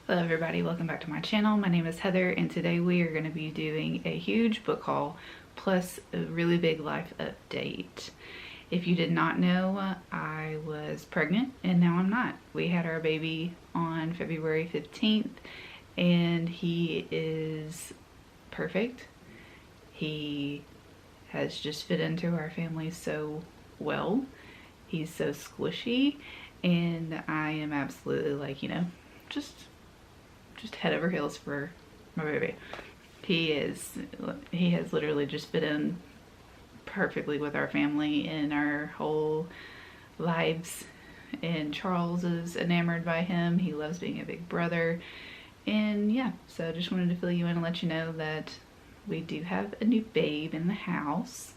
Hello everybody, welcome back to my channel. My name is Heather and today we are going to be doing a huge book haul plus a really big life update. If you did not know, I was pregnant and now I'm not. We had our baby on February 15th and he is perfect. He has just fit into our family so well. He's so squishy and I am absolutely like, just head over heels for my baby. He has literally just fit in perfectly with our family and our whole lives, and Charles is enamored by him. He loves being a big brother, and yeah, so I just wanted to fill you in and let you know that we do have a new babe in the house.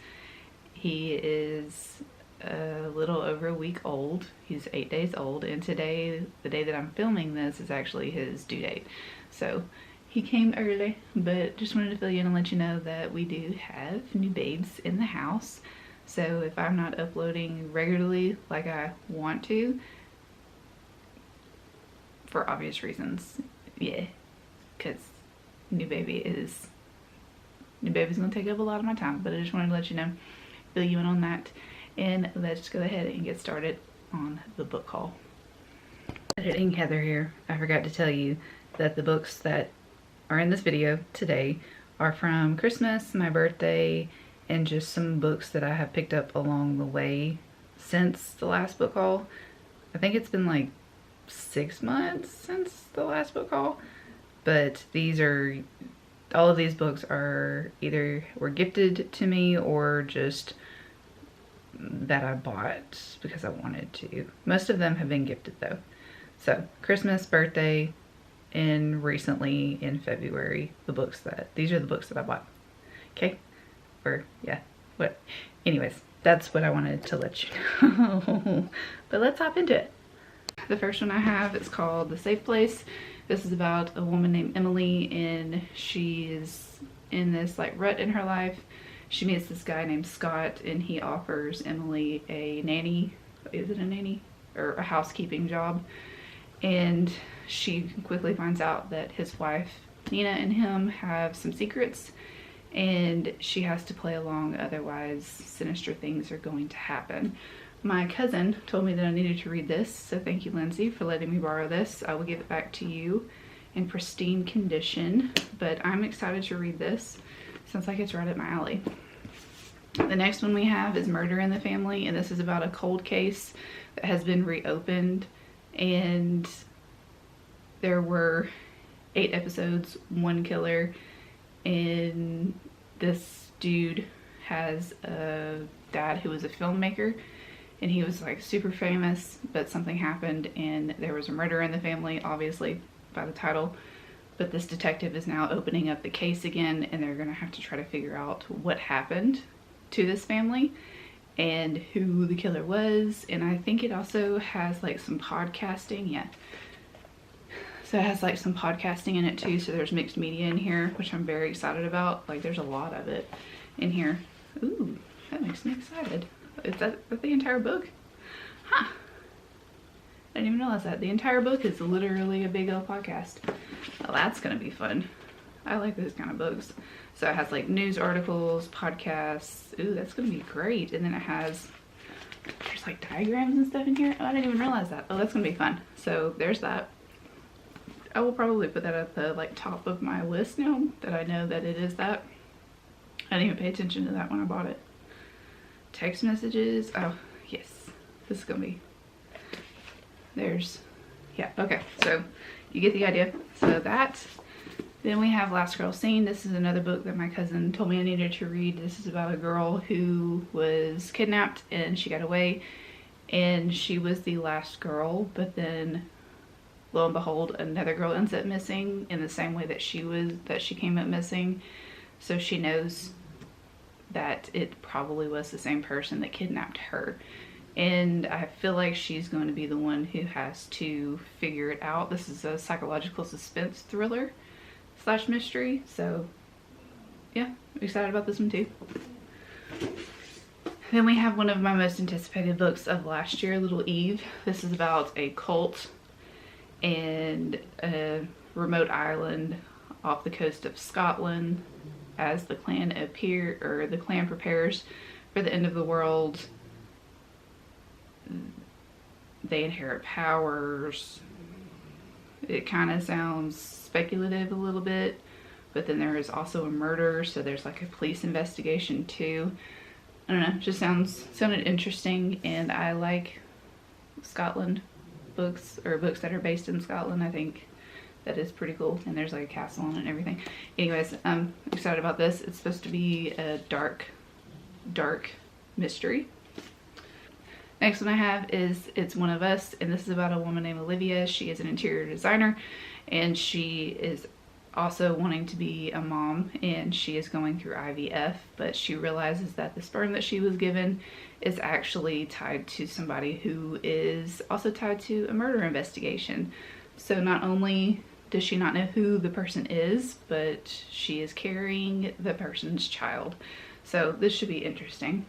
He is a little over a week old. He's 8 days old, and today, the day that I'm filming this, is actually his due date. So he came early, but just wanted to fill you in and let you know that we do have new babes in the house. So if I'm not uploading regularly like I want to, for obvious reasons, yeah, because new baby's gonna take up a lot of my time, but I just wanted to let you know, fill you in on that. And let's go ahead and get started on the book haul. Editing Heather here. I forgot to tell you that the books that are in this video today are from Christmas, my birthday, and just some books that I have picked up along the way since the last book haul. I think it's been like 6 months since the last book haul, but all of these books are either were gifted to me or just that I bought because I wanted to. Most of them have been gifted though. So Christmas, birthday, and recently in February, these are the books that I bought. Okay? Or yeah, what? Anyways, that's what I wanted to let you know. But let's hop into it. The first one I have is called The Safe Place. This is about a woman named Emily, and she is in this like rut in her life. She meets this guy named Scott, and he offers Emily a nanny. Is it a nanny? Or a housekeeping job. And she quickly finds out that his wife, Nina, and him have some secrets, and she has to play along, otherwise sinister things are going to happen. My cousin told me that I needed to read this, so thank you, Lindsay, for letting me borrow this. I will give it back to you in pristine condition, but I'm excited to read this. Sounds like it's right up my alley. The next one we have is Murder in the Family, and this is about a cold case that has been reopened, and there were 8 episodes, 1 killer, and this dude has a dad who was a filmmaker, and he was like super famous, but something happened and there was a murder in the family, obviously by the title. But this detective is now opening up the case again, and they're gonna have to try to figure out what happened to this family and who the killer was. And I think it also has like some podcasting. Yeah, so it has like some podcasting in it too, so there's mixed media in here, which I'm very excited about. Like there's a lot of it in here. Ooh, that makes me excited. Is that the entire book? Huh, I didn't even realize that. The entire book is literally a big old podcast. Well, that's gonna be fun. I like those kind of books. So it has like news articles, podcasts. Ooh, that's gonna be great. And then it has, there's like diagrams and stuff in here. Oh, I didn't even realize that. Oh, that's gonna be fun. So there's that. I will probably put that at the like top of my list now that I know that it is that. I didn't even pay attention to that when I bought it. Text messages. Oh, yes. This is gonna be, yeah, okay, so you get the idea. So that, then we have Last Girl Seen. This is another book that my cousin told me I needed to read. This is about a girl who was kidnapped and she got away, and she was the last girl, but then lo and behold, another girl ends up missing in the same way that she came up missing. So she knows that it probably was the same person that kidnapped her. And I feel like she's going to be the one who has to figure it out. This is a psychological suspense thriller / mystery. So yeah, I'm excited about this one too. Then we have one of my most anticipated books of last year, Little Eve. This is about a cult and remote island off the coast of Scotland as the clan prepares for the end of the world. They inherit powers. It kind of sounds speculative a little bit, but then there is also a murder, so there's like a police investigation too. I don't know, just sounded interesting, and I like Scotland books, or books that are based in Scotland. I think that is pretty cool, and there's like a castle on it and everything. Anyways, I'm excited about this. It's supposed to be a dark mystery. Next one I have is It's One of Us, and this is about a woman named Olivia. She is an interior designer, and she is also wanting to be a mom, and she is going through IVF, but she realizes that the sperm that she was given is actually tied to somebody who is also tied to a murder investigation. So not only does she not know who the person is, but she is carrying the person's child. So this should be interesting.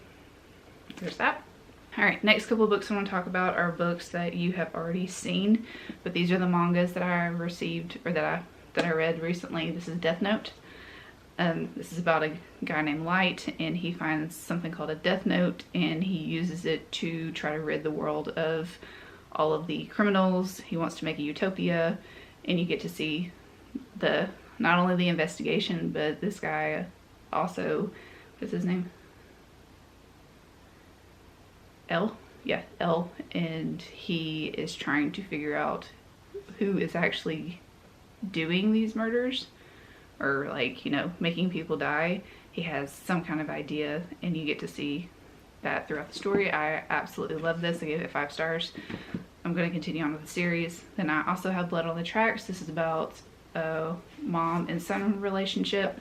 There's that. Alright, next couple of books I want to talk about are books that you have already seen, but these are the mangas that I received, or that I read recently. This is Death Note. This is about a guy named Light, and he finds something called a Death Note, and he uses it to try to rid the world of all of the criminals. He wants to make a utopia, and you get to see not only the investigation, but this guy also, what's his name? El? Yeah, El, and he is trying to figure out who is actually doing these murders, or like, you know, making people die. He has some kind of idea, and you get to see that throughout the story. I absolutely love this. I gave it 5 stars. I'm going to continue on with the series. Then I also have Blood on the Tracks. This is about a mom and son relationship.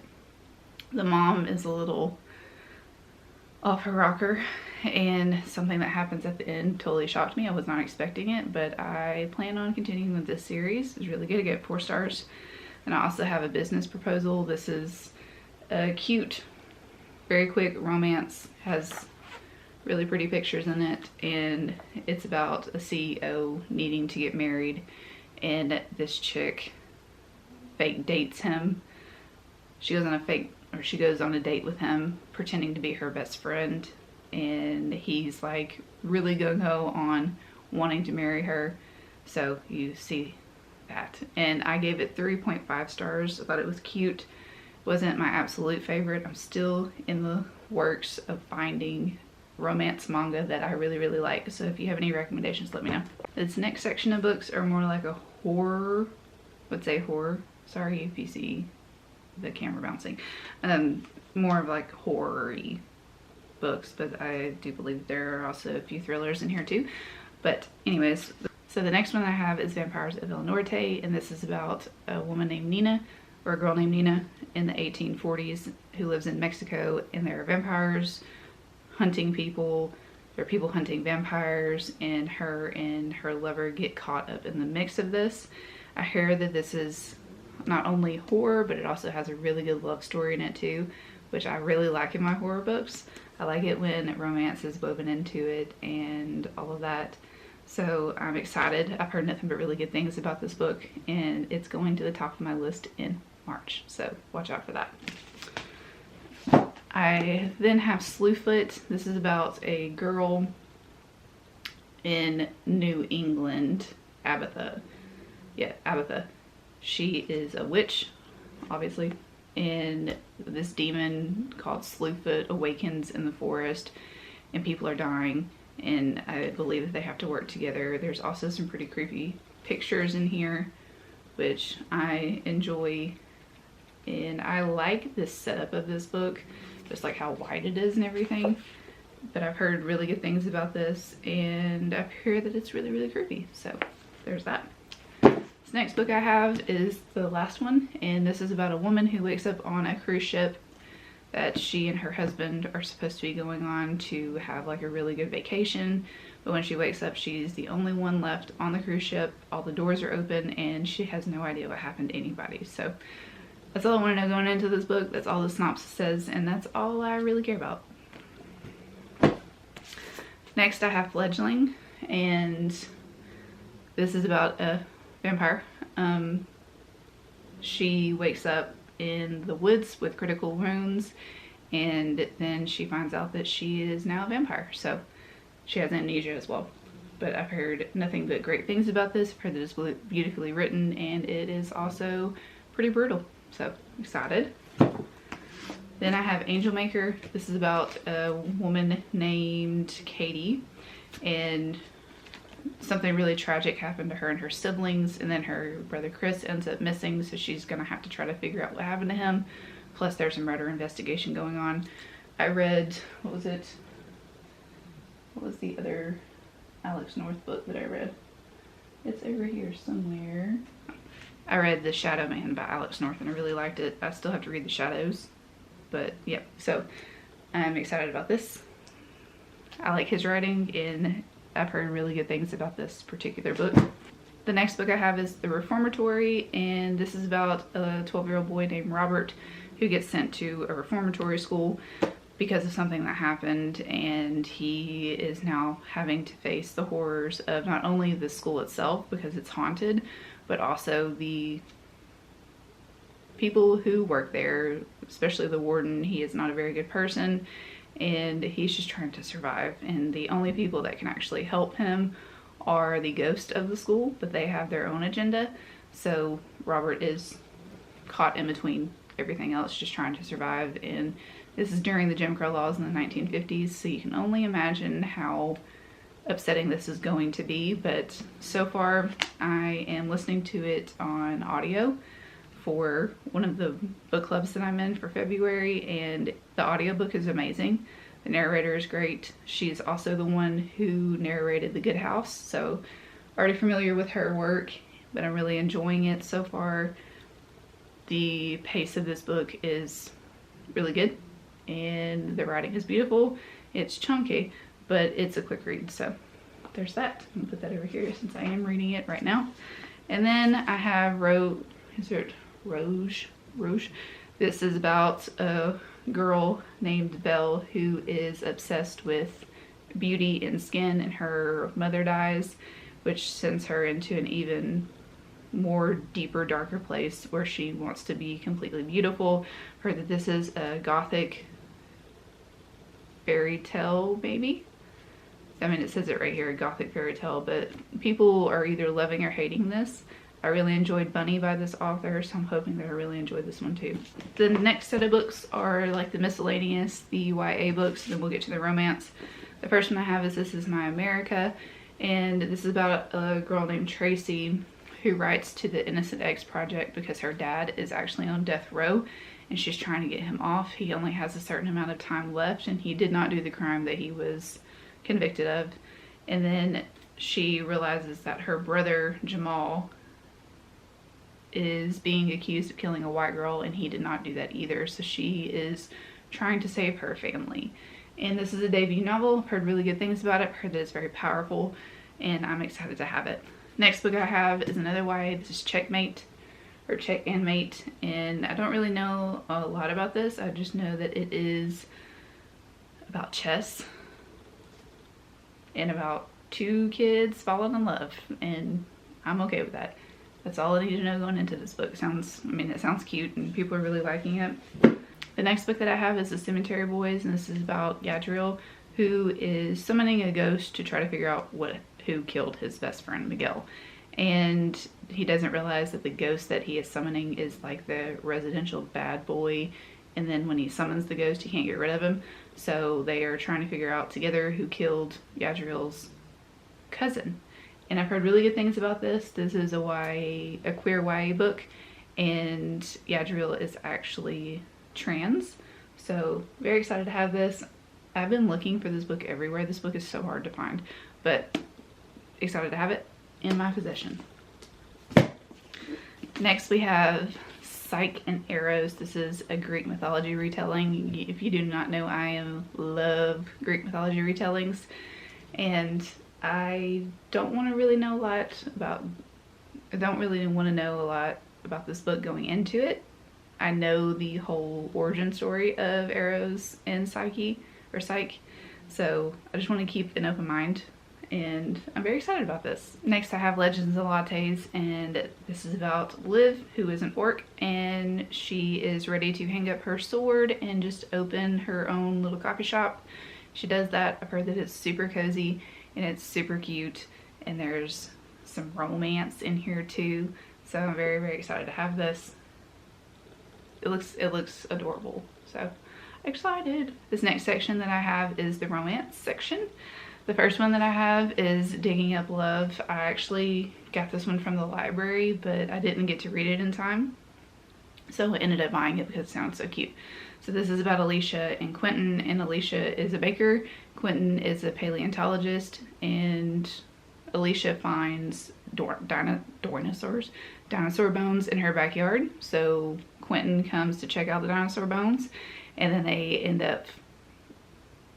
The mom is a little off her rocker, and something that happens at the end totally shocked me. I was not expecting it, but I plan on continuing with this series. It's really good. I get 4 stars. And I also have a business proposal. This is a cute, very quick romance. Has really pretty pictures in it, and it's about a CEO needing to get married, and this chick fake dates him. She goes on a date with him pretending to be her best friend, and he's like really gung-ho on wanting to marry her. So you see that, and I gave it 3.5 stars. I thought it was cute. Wasn't my absolute favorite. I'm still in the works of finding romance manga that I really like, so if you have any recommendations, let me know. This next section of books are more like a horror, sorry if you see the camera bouncing, more of like horror-y books, but I do believe there are also a few thrillers in here too. But anyways, so the next one I have is Vampires of El Norte, and this is about a woman named Nina, or a girl named Nina, in the 1840s who lives in Mexico, and there are vampires hunting people. There are people hunting vampires, and her lover get caught up in the mix of this. I hear that this is not only horror, but it also has a really good love story in it too, which I really like in my horror books. I like it when romance is woven into it and all of that. So I'm excited. I've heard nothing but really good things about this book, and it's going to the top of my list in March, so watch out for that. I then have Sloot. This is about a girl in New England, Abatha. Yeah, Abatha. She is a witch, obviously, and this demon called Sloot awakens in the forest, and people are dying, and I believe that they have to work together. There's also some pretty creepy pictures in here, which I enjoy, and I like this setup of this book, just like how wide it is and everything. But I've heard really good things about this, and I've heard that it's really creepy, so there's that. This next book I have is the last one, and this is about a woman who wakes up on a cruise ship that she and her husband are supposed to be going on to have like a really good vacation, but when she wakes up, she's the only one left on the cruise ship. All the doors are open, and she has no idea what happened to anybody. So that's all I want to know going into this book. That's all the synopsis says, and that's all I really care about. Next I have Fledgling, and this is about a vampire. she wakes up in the woods with critical wounds, and then she finds out that she is now a vampire. So she has amnesia as well. But I've heard nothing but great things about this. I've heard that it's beautifully written, and it is also pretty brutal. So excited. Then I have Angel Maker. This is about a woman named Katie, and something really tragic happened to her and her siblings, and then her brother Chris ends up missing, so she's gonna have to try to figure out what happened to him. Plus there's a murder investigation going on. I read, what was it? What was the other Alex North book that I read? It's over here somewhere. I read The Shadow Man by Alex North, and I really liked it. I still have to read The Shadows, but yeah, so I'm excited about this. I like his writing, and I've heard really good things about this particular book. The next book I have is The Reformatory, and this is about a 12-year-old boy named Robert who gets sent to a reformatory school because of something that happened, and he is now having to face the horrors of not only the school itself because it's haunted, but also the people who work there, especially the warden. He is not a very good person, and he's just trying to survive, and the only people that can actually help him are the ghosts of the school, but they have their own agenda. So Robert is caught in between everything else, just trying to survive. And this is during the Jim Crow laws in the 1950s, so you can only imagine how upsetting this is going to be. But so far I am listening to it on audio for one of the book clubs that I'm in for February, and the audiobook is amazing. The narrator is great. She's also the one who narrated The Good House, so already familiar with her work, but I'm really enjoying it so far. The pace of this book is really good, and the writing is beautiful. It's chunky, but it's a quick read, so there's that. I'm gonna put that over here since I am reading it right now. And then I have Rouge. This is about a girl named Belle who is obsessed with beauty and skin, and her mother dies, which sends her into an even more deeper, darker place where she wants to be completely beautiful. Heard that this is a gothic fairy tale, maybe? I mean, it says it right here, a gothic fairy tale, but people are either loving or hating this. I really enjoyed Bunny by this author, so I'm hoping that I really enjoyed this one too. The next set of books are like the miscellaneous, the YA books, and then we'll get to the romance. The first one I have is This Is My America, and this is about a girl named Tracy who writes to the Innocent Eggs Project because her dad is actually on death row and she's trying to get him off. He only has a certain amount of time left, and he did not do the crime that he was convicted of. And then she realizes that her brother Jamal is being accused of killing a white girl, and he did not do that either, so she is trying to save her family. And this is a debut novel. I've heard really good things about it. I've heard that it's very powerful, and I'm excited to have it. Next book I have is another YA. This is Checkmate, or Check and Mate, and I don't really know a lot about this. I just know that it is about chess and about two kids falling in love, and I'm okay with that. That's all I need to know going into this book. It sounds cute, and people are really liking it. The next book that I have is The Cemetery Boys, and this is about Gadriel, who is summoning a ghost to try to figure out who killed his best friend Miguel. And he doesn't realize that the ghost that he is summoning is like the residential bad boy, and then when he summons the ghost, he can't get rid of him. So they are trying to figure out together who killed Gadriel's cousin. And I've heard really good things about this. This is a queer YA book, and Gadriel is actually trans. So very excited to have this. I've been looking for this book everywhere. This book is so hard to find, but excited to have it in my possession. Next we have Psyche Arrows. This is a Greek mythology retelling. If you do not know, I love Greek mythology retellings, and I don't really want to know a lot about this book going into it. I know the whole origin story of Arrows and Psyche, so I just want to keep an open mind and I'm very excited about this. Next I have Legends of Lattes, and this is about Liv, who is an orc, and she is ready to hang up her sword and just open her own little coffee shop. She does that. I've heard that it's super cozy and it's super cute, and there's some romance in here too, so I'm very, very excited to have this. It looks adorable, so excited. This next section that I have is the romance section. The first one that I have is Digging Up Love. I actually got this one from the library, but I didn't get to read it in time, so I ended up buying it because it sounds so cute. So this is about Alicia and Quentin, and Alicia is a baker, Quentin is a paleontologist, and Alicia finds dinosaur bones in her backyard. So Quentin comes to check out the dinosaur bones, and then they end up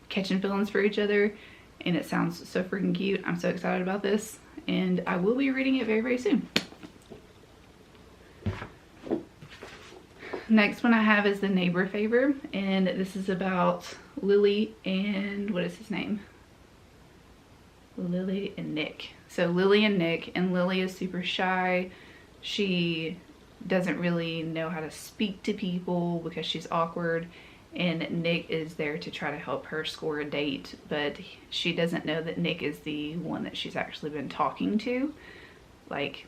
catching feelings for each other, and it sounds so freaking cute. I'm so excited about this, and I will be reading it very, very soon. Next one I have is The Neighbor Favor, and this is about Lily and, what is his name? Lily and Nick. So Lily and Nick, and Lily is super shy. She doesn't really know how to speak to people because she's awkward, and Nick is there to try to help her score a date, but she doesn't know that Nick is the one that she's actually been talking to, like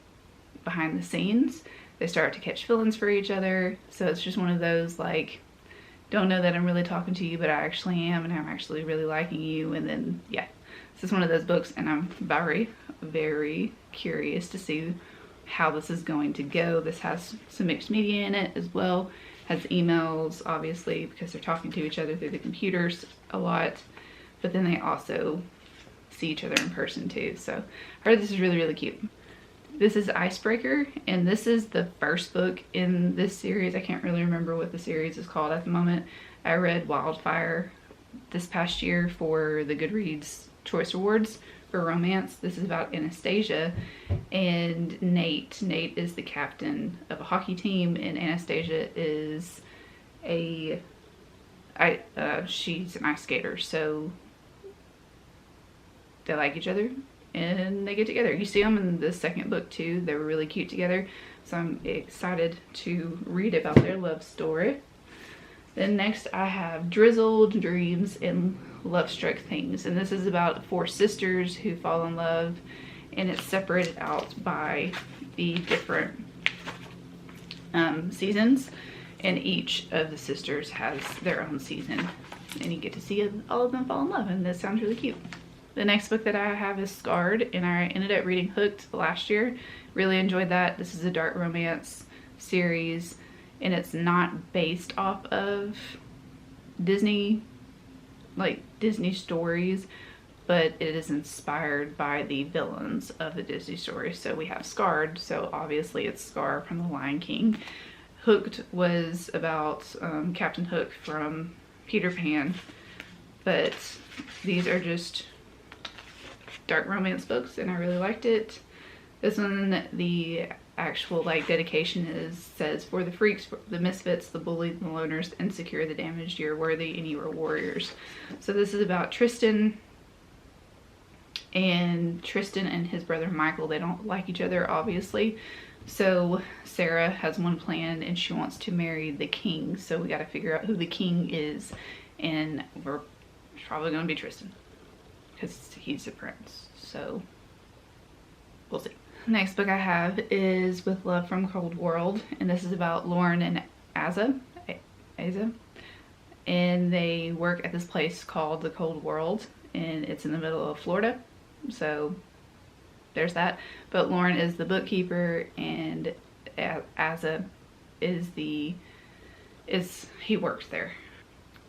behind the scenes. They start to catch feelings for each other, so it's just one of those, like, don't know that I'm really talking to you, but I actually am, and I'm actually really liking you. And then, yeah, this is one of those books, and I'm very, very curious to see how this is going to go. This has some mixed media in it as well. Has emails, obviously, because they're talking to each other through the computers a lot, but then they also see each other in person too. So I heard this is really, really cute. This is Icebreaker, and this is the first book in this series. I can't really remember what the series is called at the moment. I read Wildfire this past year for the Goodreads Choice Awards for romance. This is about Anastasia and Nate. Nate is the captain of a hockey team, and Anastasia is she's an ice skater, so they like each other and they get together. You see them in the second book too. They were really cute together, so I'm excited to read about their love story. Then next I have Drizzled Dreams and Love-Struck Things, and this is about 4 sisters who fall in love, and it's separated out by the different seasons, and each of the sisters has their own season, and you get to see all of them fall in love, and this sounds really cute. The next book that I have is Scarred, and I ended up reading Hooked last year. Really enjoyed that. This is a dark romance series, and it's not based off of Disney stories, but it is inspired by the villains of the Disney stories. So we have Scarred, so obviously it's Scar from The Lion King. Hooked was about Captain Hook from Peter Pan, but these are just dark romance books, and I really liked it. This one, the actual dedication says, for the freaks, the misfits, the bullied, the loners, the insecure, the damaged, you're worthy and you are warriors. So this is about Tristan and his brother Michael. They don't like each other, obviously. So Sarah has one plan, and she wants to marry the king. So we got to figure out who the king is, and we're probably going to be Tristan because he's a prince. So we'll see. Next book I have is With Love from Cold World, and this is about Lauren and Asa, and they work at this place called the Cold World, and it's in the middle of Florida, so there's that. But Lauren is the bookkeeper, and Asa is he works there.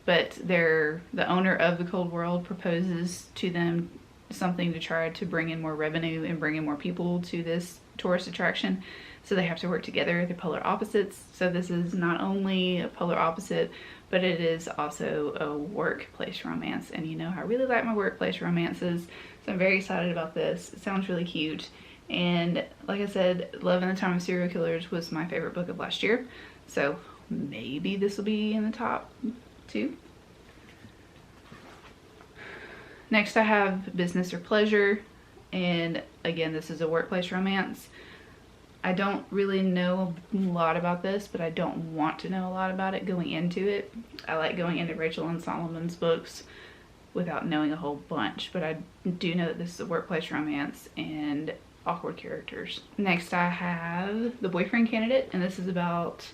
But the owner of the Cold World proposes to them something to try to bring in more revenue and bring in more people to this tourist attraction. So they have to work together. They're polar opposites. So this is not only a polar opposite, but it is also a workplace romance. And you know, I really like my workplace romances. So I'm very excited about this. It sounds really cute. And like I said, Love in the Time of Serial Killers was my favorite book of last year. So maybe this will be in the top 2. Next I have Business or Pleasure. And again, this is a workplace romance. I don't really know a lot about this, but I don't want to know a lot about it going into it. I like going into Rachel and Solomon's books without knowing a whole bunch, but I do know that this is a workplace romance and awkward characters. Next I have The Boyfriend Candidate, and this is about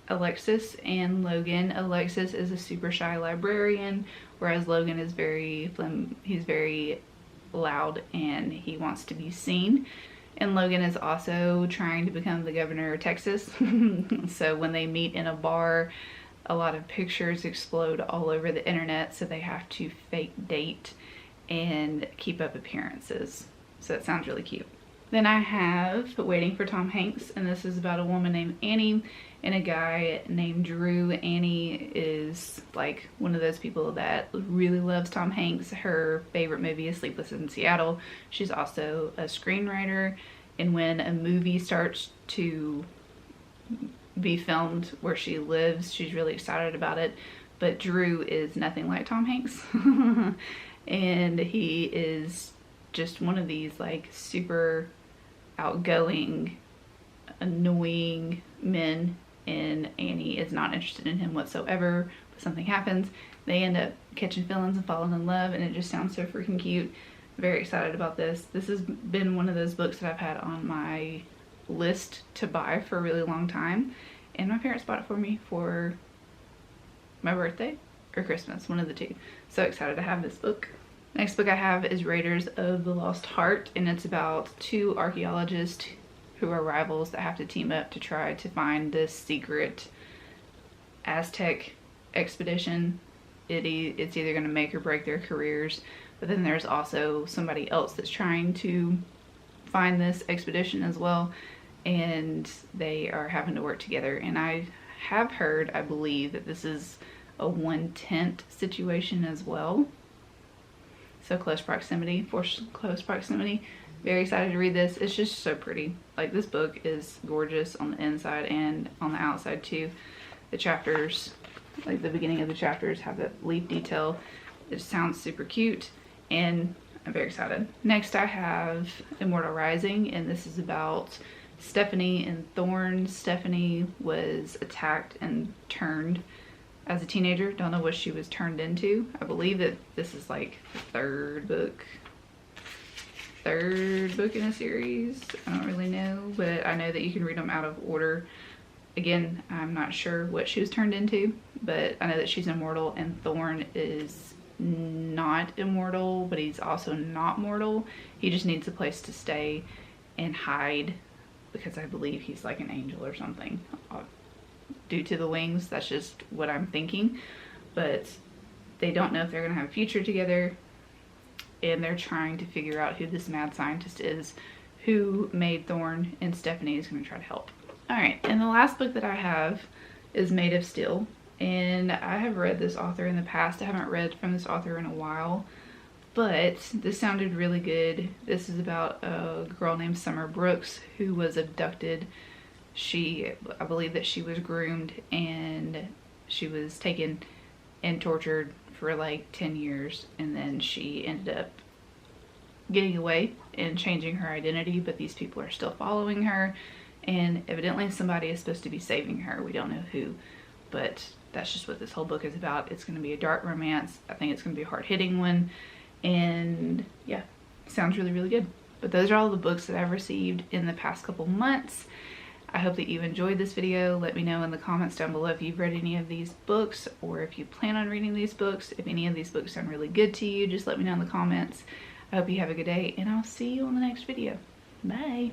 Alexis and Logan. Alexis is a super shy librarian, whereas Logan is he's very loud and he wants to be seen. And Logan is also trying to become the governor of Texas. So when they meet in a bar, a lot of pictures explode all over the internet, so they have to fake date and keep up appearances. So it sounds really cute. Then I have Waiting for Tom Hanks, and this is about a woman named Annie and a guy named Drew. Annie is like one of those people that really loves Tom Hanks. Her favorite movie is Sleepless in Seattle. She's also a screenwriter, and when a movie starts to be filmed where she lives, she's really excited about it. But Drew is nothing like Tom Hanks. And he is just one of these like super outgoing, annoying men, and Annie is not interested in him whatsoever, but something happens. They end up catching feelings and falling in love, and it just sounds so freaking cute. Very excited about this. This has been one of those books that I've had on my list to buy for a really long time, and my parents bought it for me for my birthday or Christmas, one of the two. So excited to have this book. Next book I have is Raiders of the Lost Heart, and it's about two archaeologists who are rivals that have to team up to try to find this secret Aztec expedition. It's either going to make or break their careers, but then there's also somebody else that's trying to find this expedition as well, and they are having to work together. And I have heard, I believe, that this is a 1/10 situation as well. So close proximity, forced close proximity. Very excited to read this. It's just so pretty. Like, this book is gorgeous on the inside and on the outside too. The chapters, like the beginning of the chapters, have that leaf detail. It sounds super cute, and I'm very excited. Next I have Immortal Rising, and this is about Stephanie and Thorn. Stephanie was attacked and turned as a teenager. Don't know what she was turned into. I believe that this is like the third book in a series. I don't really know, but I know that you can read them out of order. Again, I'm not sure what she was turned into, but I know that she's immortal, and Thorn is not immortal, but he's also not mortal. He just needs a place to stay and hide, because I believe he's like an angel or something. Due to the wings, that's just what I'm thinking. But they don't know if they're gonna have a future together, and they're trying to figure out who this mad scientist is who made Thorn, and Stephanie is gonna try to help. Alright, and the last book that I have is Made of Steel, and I have read this author in the past. I haven't read from this author in a while, but this sounded really good. This is about a girl named Summer Brooks who was abducted. I believe that she was groomed, and she was taken and tortured for like 10 years, and then she ended up getting away and changing her identity, but these people are still following her, and evidently somebody is supposed to be saving her. We don't know who, but that's just what this whole book is about. It's going to be a dark romance. I think it's going to be a hard-hitting one, and yeah, sounds really, really good. But those are all the books that I've received in the past couple months. I hope that you enjoyed this video. Let me know in the comments down below if you've read any of these books, or if you plan on reading these books. If any of these books sound really good to you, just let me know in the comments. I hope you have a good day, and I'll see you on the next video. Bye!